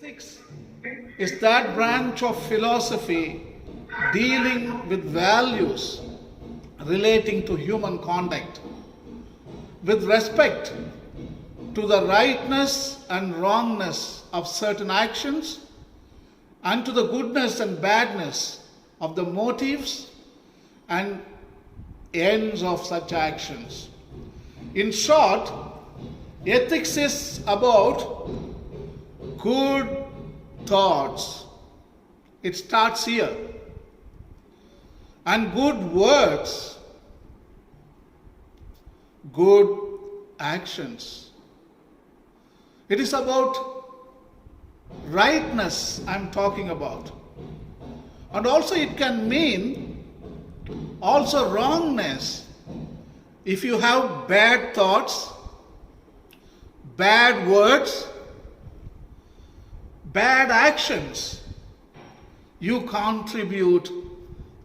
Ethics is that branch of philosophy dealing with values relating to human conduct with respect to the rightness and wrongness of certain actions and to the goodness and badness of the motives and ends of such actions. In short, ethics is about good thoughts. It starts here. And good words, good actions. It is about rightness I'm talking about. And also it can mean also wrongness. If you have bad thoughts, bad words, bad actions, you contribute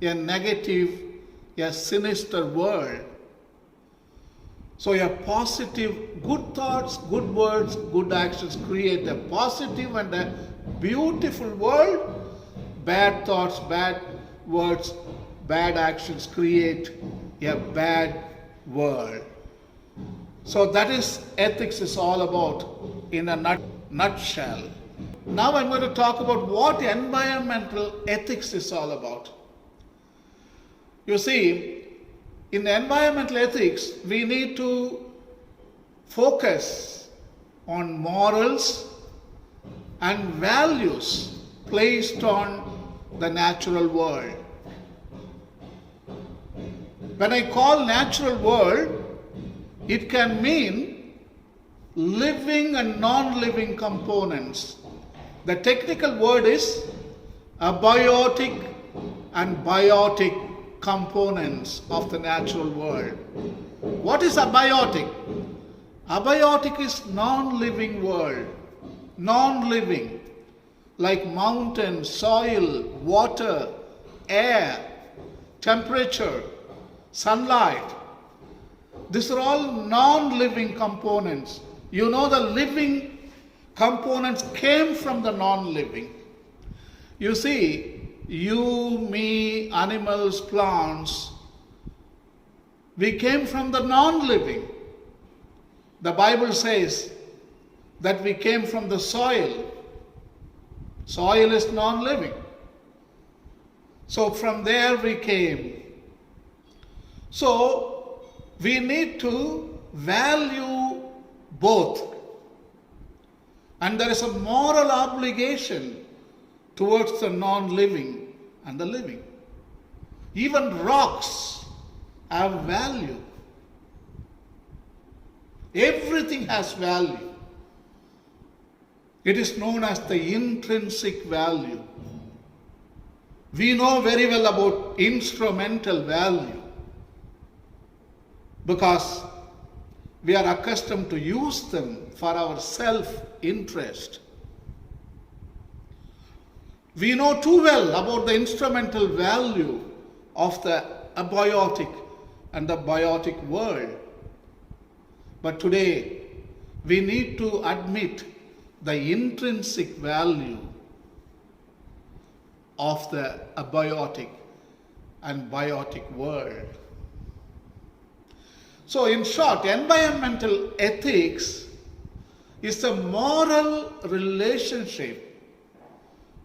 a negative, a sinister world. So a positive, good thoughts, good words, good actions create a positive and a beautiful world. Bad thoughts, bad words, bad actions create a bad world. So that is ethics is all about in a nutshell. Now I'm going to talk about what environmental ethics is all about. You see, in environmental ethics, we need to focus on morals and values placed on the natural world. When I call natural world, it can mean living and non-living components. The technical word is abiotic and biotic components of the natural world. What is abiotic? Abiotic is non-living world. Non-living, like mountains, soil, water, air, temperature, sunlight. These are all non-living components. You know, the living components came from the non-living. You see, you, me, animals, plants, we came from the non-living. The Bible says that we came from the soil. Soil is non-living. So from there we came. So we need to value both. And there is a moral obligation towards the non-living and the living. Even rocks have value. Everything has value. It is known as the intrinsic value. We know very well about instrumental value because we are accustomed to use them for our self-interest. We know too well about the instrumental value of the abiotic and the biotic world. But today, we need to admit the intrinsic value of the abiotic and biotic world. So in short, environmental ethics is the moral relationship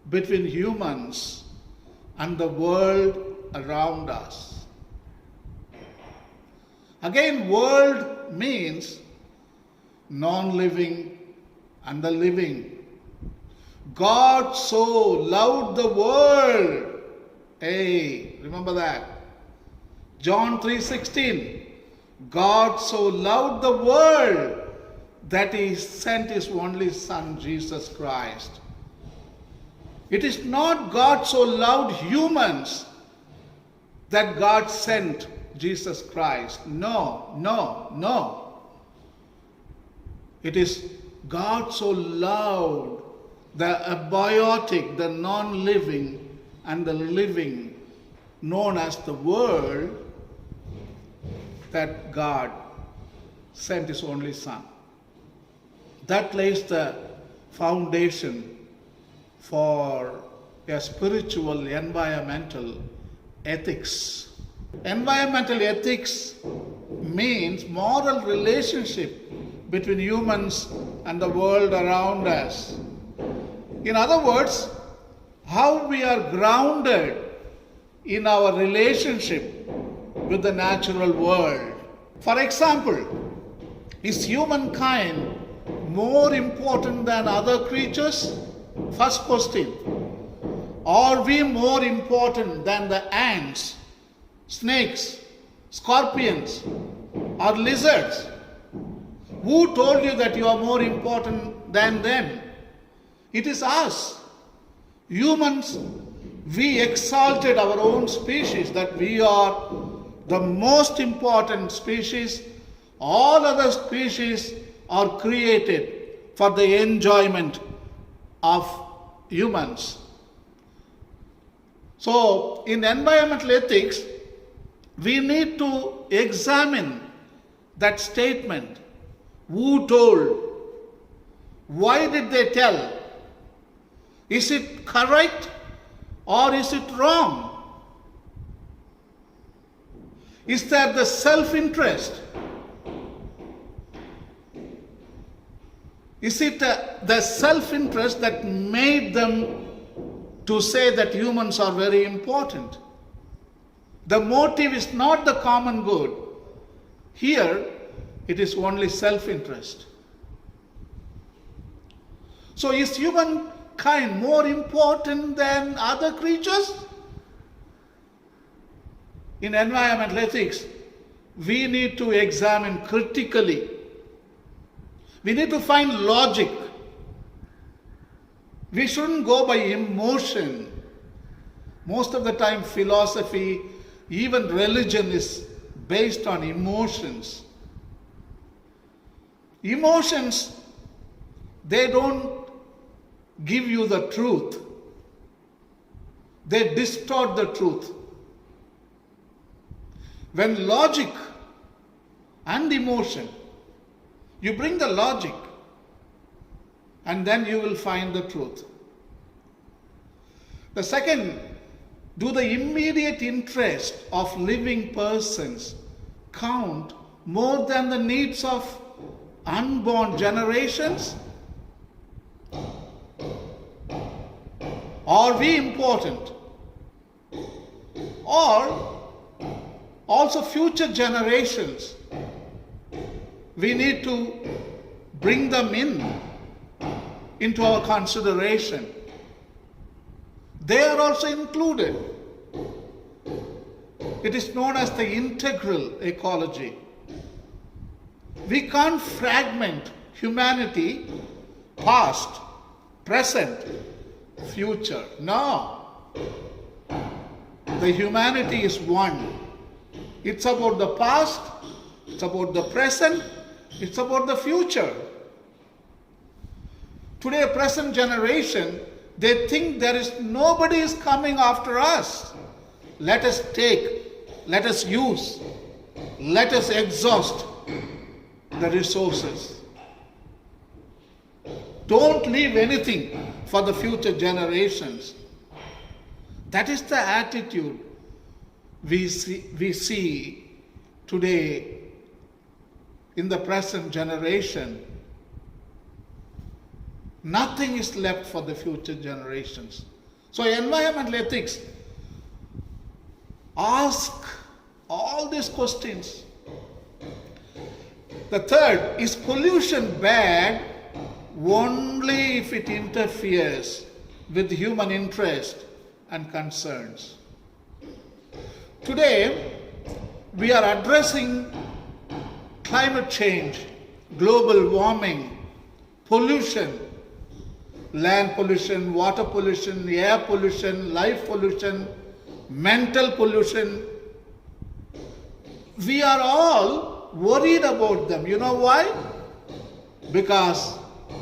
between humans and the world around us. Again, world means non-living and the living. God so loved the world. Hey, remember that. John 3:16. God so loved the world that he sent his only Son, Jesus Christ. It is not God so loved humans that God sent Jesus Christ. No, no, no. It is God so loved the abiotic, the non-living, and the living, known as the world, that God sent his only Son. That lays the foundation for a spiritual environmental ethics. Environmental ethics means moral relationship between humans and the world around us. In other words, how we are grounded in our relationship with the natural world. For example, is humankind more important than other creatures? First question. Are we more important than the ants, snakes, scorpions, or lizards? Who told you that you are more important than them? It is us. Humans, we exalted our own species that we are the most important species. All other species are created for the enjoyment of humans. So, in environmental ethics, we need to examine that statement. Who told? Why did they tell? Is it correct or is it wrong? Is there the self-interest? Is it the self-interest that made them to say that humans are very important? The motive is not the common good. Here, it is only self-interest. So is humankind more important than other creatures? In environmental ethics, we need to examine critically. We need to find logic. We shouldn't go by emotion. Most of the time, philosophy, even religion is based on emotions. Emotions, they don't give you the truth. They distort the truth. When logic and emotion, you bring the logic and then you will find the truth. The second, do the immediate interest of living persons count more than the needs of unborn generations? Are we important? Or also future generations, we need to bring them into our consideration. They are also included. It is known as the integral ecology. We can't fragment humanity, past, present, future. No. The humanity is one. It's about the past, it's about the present, it's about the future. Today, present generation, they think there is nobody is coming after us. Let us take, let us use, let us exhaust the resources. Don't leave anything for the future generations. That is the attitude we see today in the present generation. Nothing is left for the future generations. So environmental ethics ask all these questions. The third, is pollution bad only if it interferes with human interest and concerns? Today, we are addressing climate change, global warming, pollution, land pollution, water pollution, air pollution, life pollution, mental pollution. We are all worried about them. You know why? Because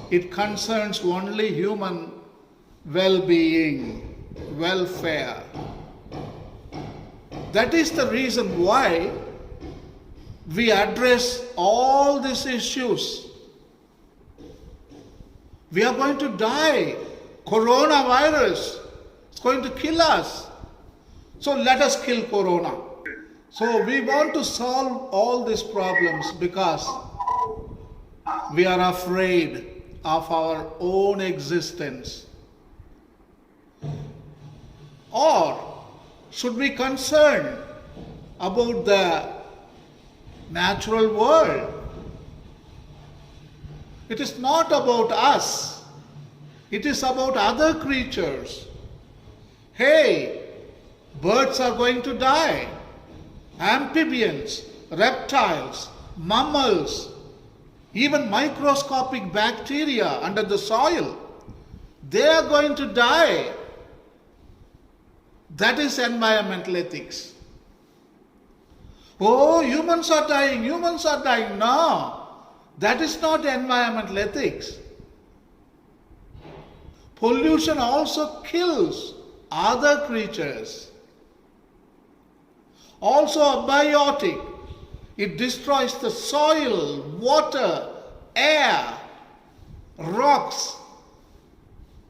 it concerns only human well-being, welfare. That is the reason why we address all these issues. We are going to die Coronavirus is going to kill us. So let us kill corona. So we want to solve all these problems because we are afraid of our own existence. Or should we be concerned about the natural world? It is not about us. It is about other creatures. Hey, birds are going to die. Amphibians, reptiles, mammals, even microscopic bacteria under the soil, they are going to die. That is environmental ethics. Oh, humans are dying. No, that is not environmental ethics. Pollution also kills other creatures. Also abiotic. It destroys the soil, water, air, rocks,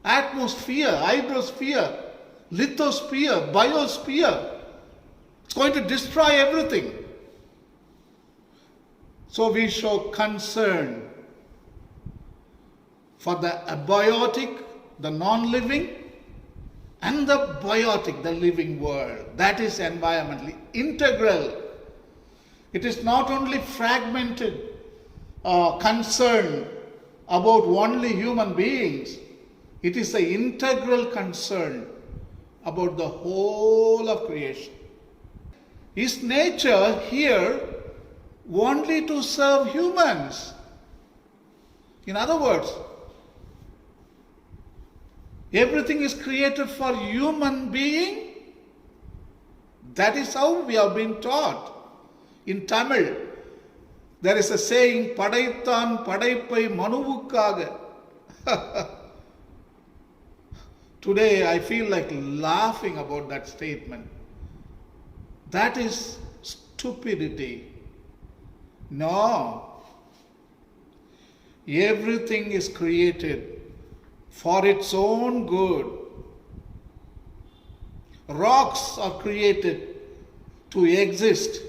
atmosphere, hydrosphere, lithosphere, biosphere. It's going to destroy everything. So we show concern for the abiotic, the non-living, and the biotic, the living world. That is environmentally integral. It is not only fragmented concern about only human beings. It is an integral concern about the whole of creation. Is nature here only to serve humans? In other words, everything is created for human being? That is how we have been taught. In Tamil, there is a saying, Padaithan Padaipai Manuvukkaga. Today I feel like laughing about that statement. That is stupidity. No. Everything is created for its own good. Rocks are created to exist,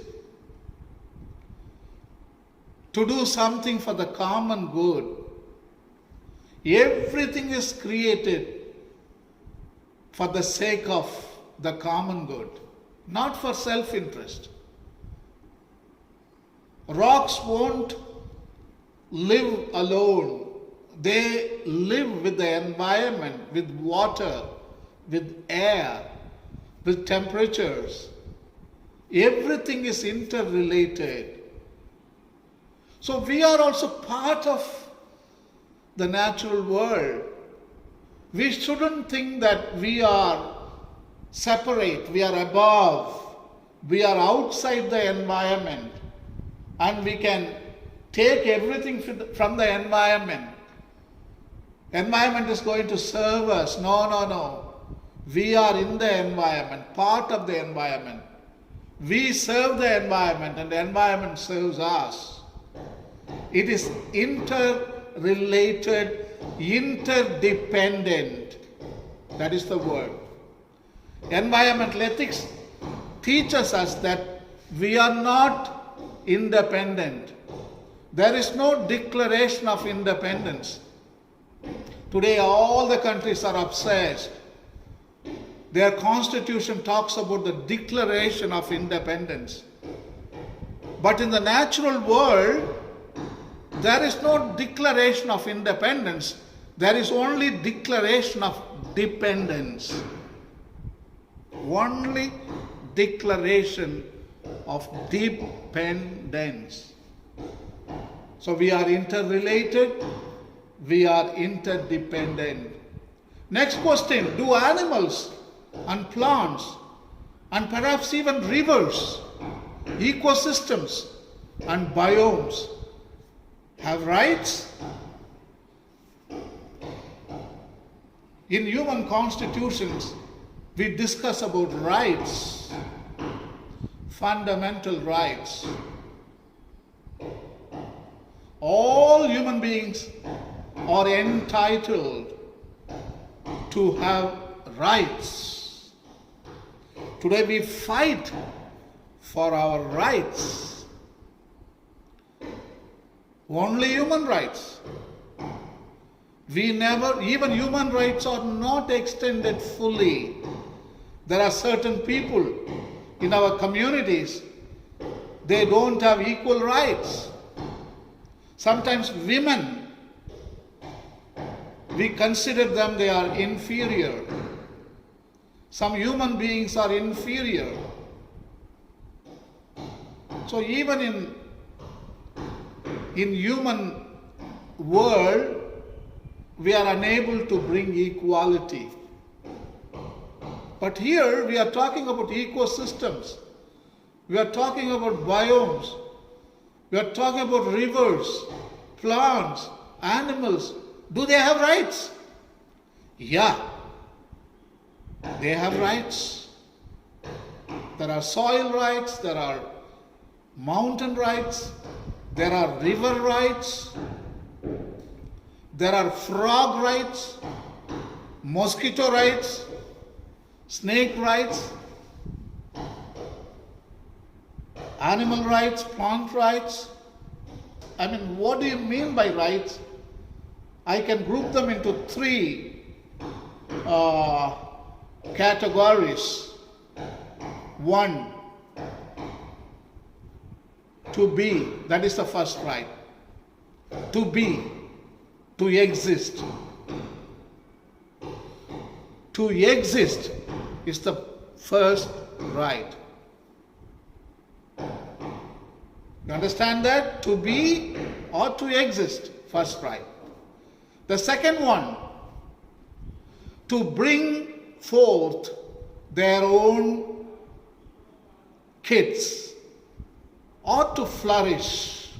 to do something for the common good. Everything is created for the sake of the common good, not for self-interest. Rocks won't live alone. They live with the environment, with water, with air, with temperatures. Everything is interrelated. So we are also part of the natural world. We shouldn't think that we are separate, we are above, we are outside the environment and we can take everything from the environment. Environment is going to serve us. No. We are in the environment, part of the environment. We serve the environment and the environment serves us. It is interrelated, interdependent. That is the word. Environmental ethics teaches us that we are not independent. There is no declaration of independence. Today all the countries are obsessed. Their constitution talks about the declaration of independence. But in the natural world, there is no declaration of independence. There is only declaration of dependence. Only declaration of dependence. So we are interrelated, we are interdependent. Next question, do animals and plants and perhaps even rivers, ecosystems and biomes have rights? In human constitutions, we discuss about rights, fundamental rights. All human beings are entitled to have rights. Today we fight for our rights. Only human rights. Even human rights are not extended fully. There are certain people in our communities, they don't have equal rights. Sometimes women, we consider them, they are inferior. Some human beings are inferior. So even in human world, we are unable to bring equality. But here we are talking about ecosystems. We are talking about biomes. We are talking about rivers, plants, animals. Do they have rights? Yeah, they have rights. There are soil rights, there are mountain rights, there are river rights, there are frog rights, mosquito rights, snake rights, animal rights, plant rights. I mean, what do you mean by rights? I can group them into three categories. One, to be, that is the first right. To be, to exist. To exist is the first right. You understand that? To be or to exist, first right. The second one, to bring forth their own kids or to flourish.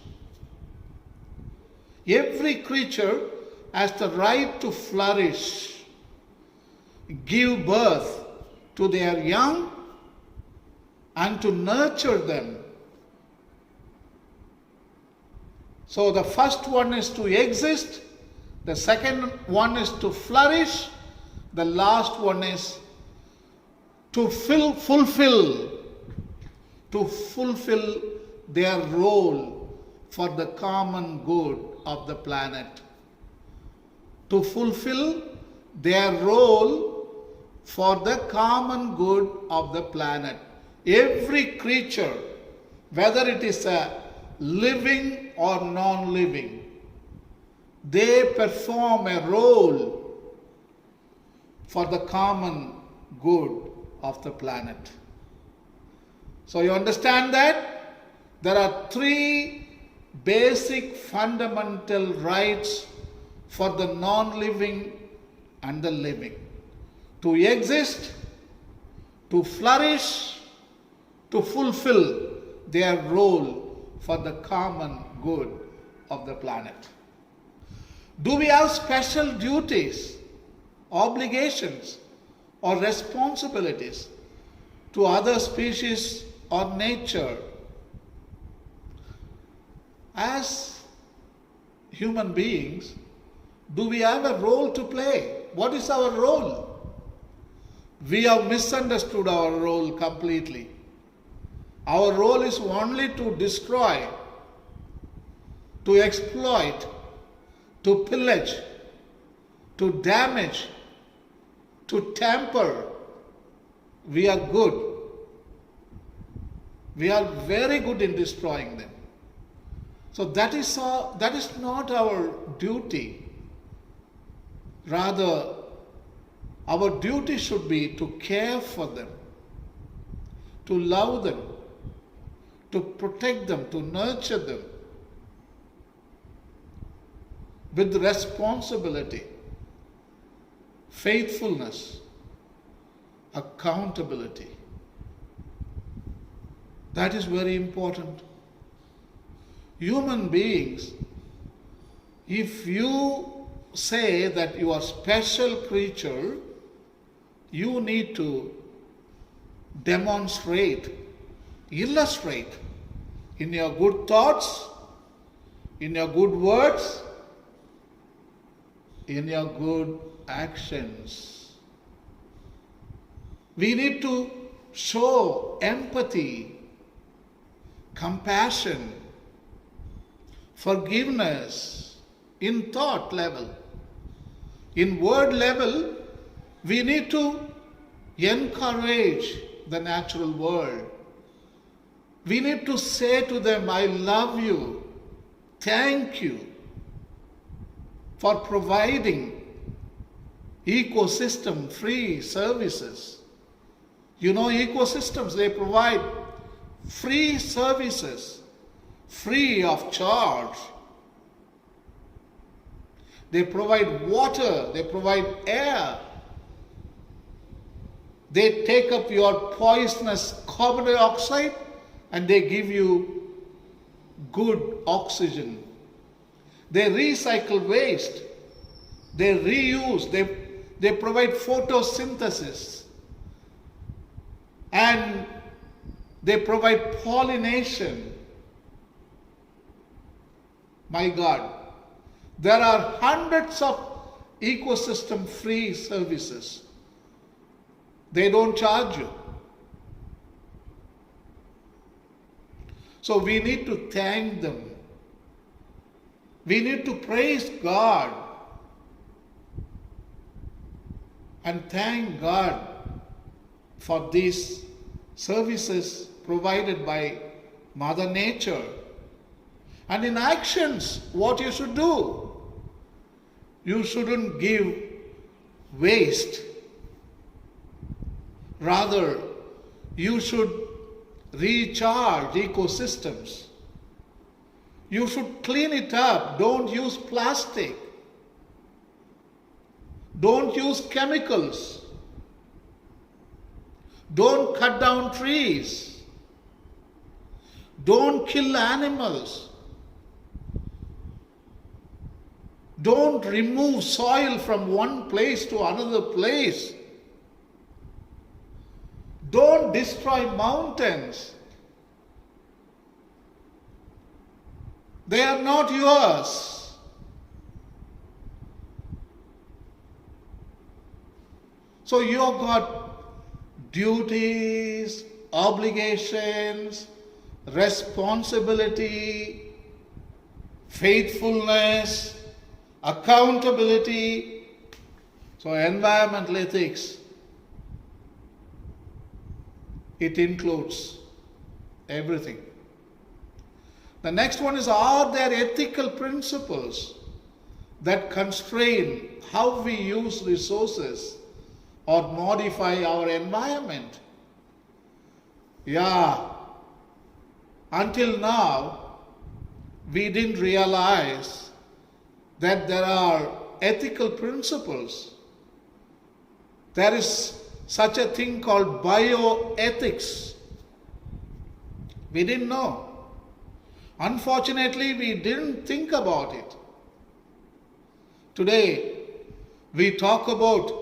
Every creature has the right to flourish, give birth to their young and to nurture them. So the first one is to exist, the second one is to flourish, the last one is to fulfill their role for the common good of the planet. To fulfill their role for the common good of the planet. Every creature, whether it is a living or non-living, they perform a role for the common good of the planet. So you understand that there are three basic fundamental rights for the non-living and the living. To exist, to flourish, to fulfill their role for the common good of the planet. Do we have special duties, obligations, or responsibilities to other species or nature? As human beings, do we have a role to play? What is our role? We have misunderstood our role completely. Our role is only to destroy, to exploit, to pillage, to damage, to tamper. We are good. We are very good in destroying them. So that is not our duty. Rather, our duty should be to care for them, to love them, to protect them, to nurture them with responsibility, faithfulness, accountability. That is very important. Human beings, if you say that you are a special creature, you need to demonstrate, illustrate in your good thoughts, in your good words, in your good actions. We need to show empathy, compassion, forgiveness in thought level. In word level, we need to encourage the natural world. We need to say to them, I love you, thank you for providing ecosystem-free services. You know, ecosystems, they provide free services, free of charge. They provide water, they provide air. They take up your poisonous carbon dioxide and they give you good oxygen. They recycle waste. They reuse. They provide photosynthesis. And they provide pollination. My God, there are hundreds of ecosystem-free services. They don't charge you. So we need to thank them. We need to praise God and thank God for these services provided by Mother Nature. And in actions, what you should do? You shouldn't give waste. Rather, you should recharge ecosystems. You should clean it up. Don't use plastic. Don't use chemicals. Don't cut down trees. Don't kill animals. Don't remove soil from one place to another place. Don't destroy mountains. They are not yours. So you have got duties, obligations, responsibility, faithfulness, accountability. So environmental ethics, it includes everything. The next one is, are there ethical principles that constrain how we use resources or modify our environment? Yeah, until now, we didn't realize that there are ethical principles. There is such a thing called bioethics. We didn't know. Unfortunately, we didn't think about it. Today, we talk about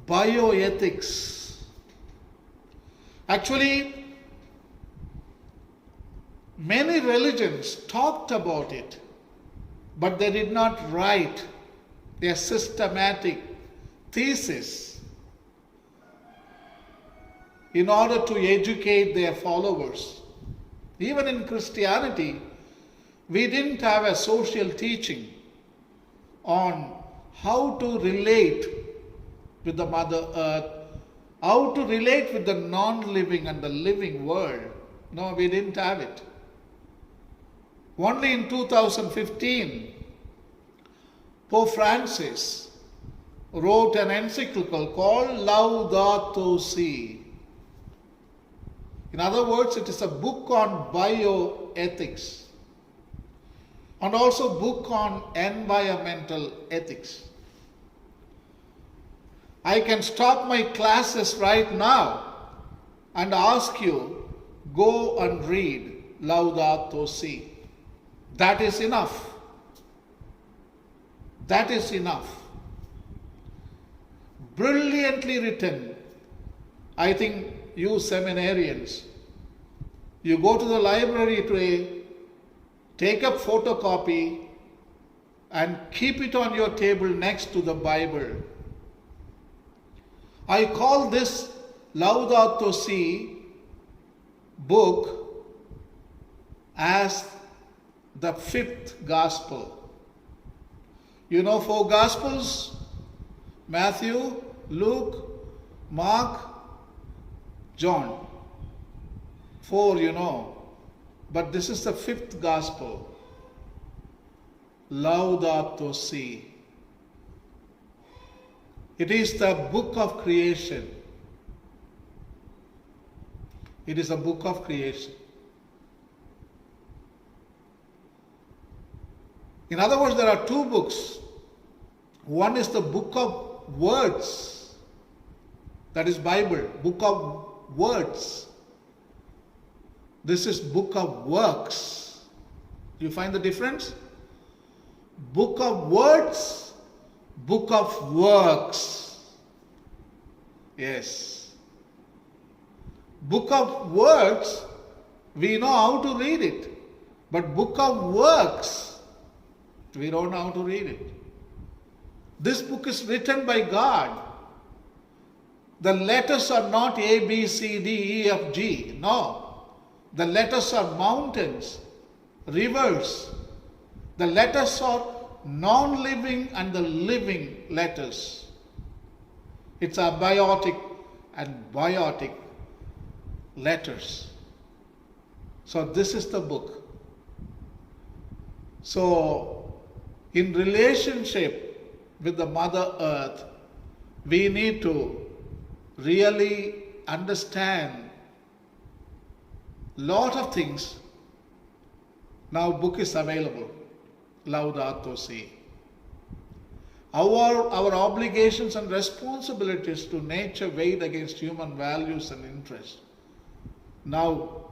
bioethics. Actually, many religions talked about it, but they did not write a systematic thesis in order to educate their followers. Even in Christianity, we didn't have a social teaching on how to relate with the Mother Earth, how to relate with the non-living and the living world. No, we didn't have it. Only in 2015, Pope Francis wrote an encyclical called Laudato Si. In other words, it is a book on bioethics and also a book on environmental ethics. I can stop my classes right now and ask you, go and read Laudato Si. That is enough. That is enough. Brilliantly written. I think you seminarians, you go to the library today, take a photocopy and keep it on your table next to the Bible. I call this Laudato Si book as the fifth gospel. You know 4 gospels? Matthew, Luke, Mark, John. 4 you know. But this is the 5th gospel. Laudato Si. It is the book of creation. It is a book of creation. In other words, there are 2 books. One is the book of words. That is Bible, book of words. This is book of works. You find the difference? Book of words, book of works. Yes. Book of words, we know how to read it. But book of works, we don't know how to read it. This book is written by God. The letters are not A, B, C, D, E, F, G. No. The letters are mountains, rivers. The letters are non-living and the living letters. It's abiotic and biotic letters. So this is the book. So in relationship with the Mother Earth, we need to really understand lot of things. Now book is available. Laudato Si. Our obligations and responsibilities to nature weighed against human values and interests. Now,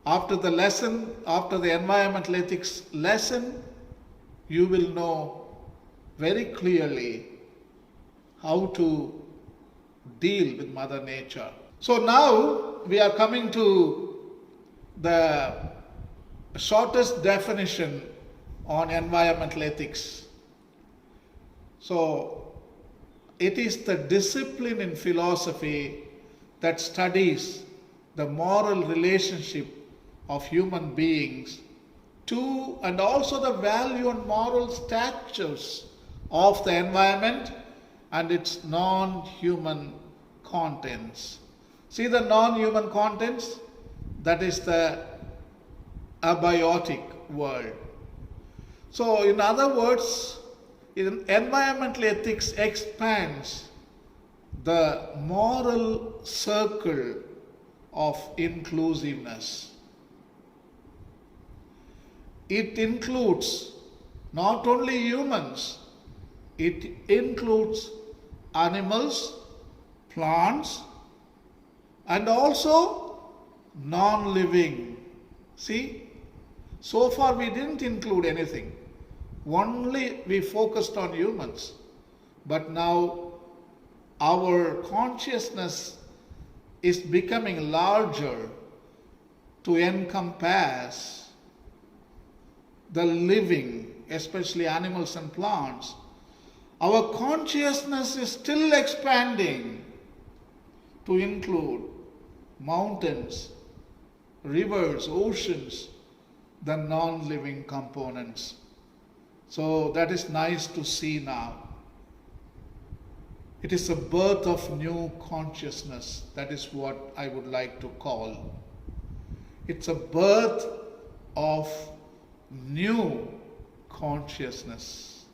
after the lesson, after the environmental ethics lesson, you will know very clearly how to deal with Mother Nature. So now we are coming to the shortest definition on environmental ethics. So it is the discipline in philosophy that studies the moral relationship of human beings to and also the value and moral statutes of the environment and its non-human contents. See the non-human contents? That is the abiotic world. So in other words, environmental ethics expands the moral circle of inclusiveness. It includes not only humans, it includes animals, plants, and also non-living. See, so far we didn't include anything. Only we focused on humans. But now our consciousness is becoming larger to encompass the living, especially animals and plants. Our consciousness is still expanding to include mountains, rivers, oceans, the non-living components. So that is nice to see now. It is a birth of new consciousness. That is what I would like to call. It's a birth of new consciousness.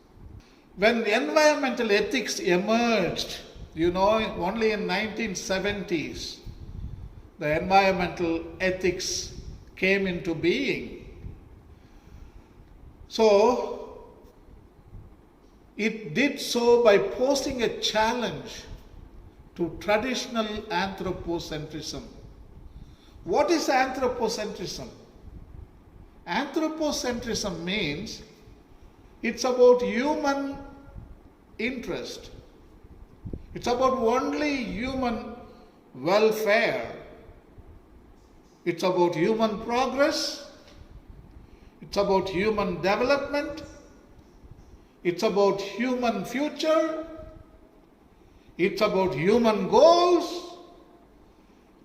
When environmental ethics emerged, only in 1970s, the environmental ethics came into being. So, it did so by posing a challenge to traditional anthropocentrism. What is anthropocentrism? Anthropocentrism means it's about human interest. It's about only human welfare. It's about human progress. It's about human development. It's about human future. It's about human goals.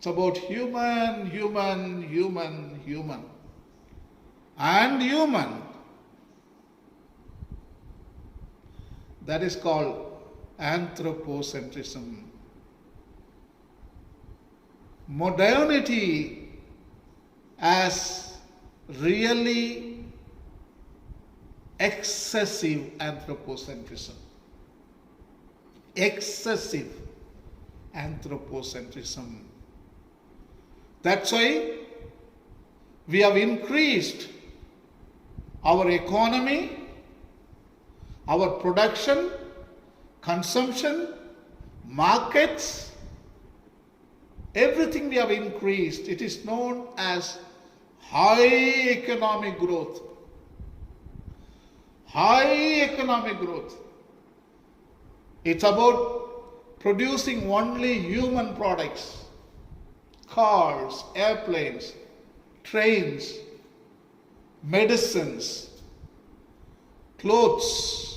It's about human, human, human, human, and human. That is called anthropocentrism. Modernity as really excessive anthropocentrism. Excessive anthropocentrism. That's why we have increased our economy, our production, consumption, markets, everything we have increased. It is known as high economic growth. High economic growth. It's about producing only human products. Cars, airplanes, trains, medicines, clothes,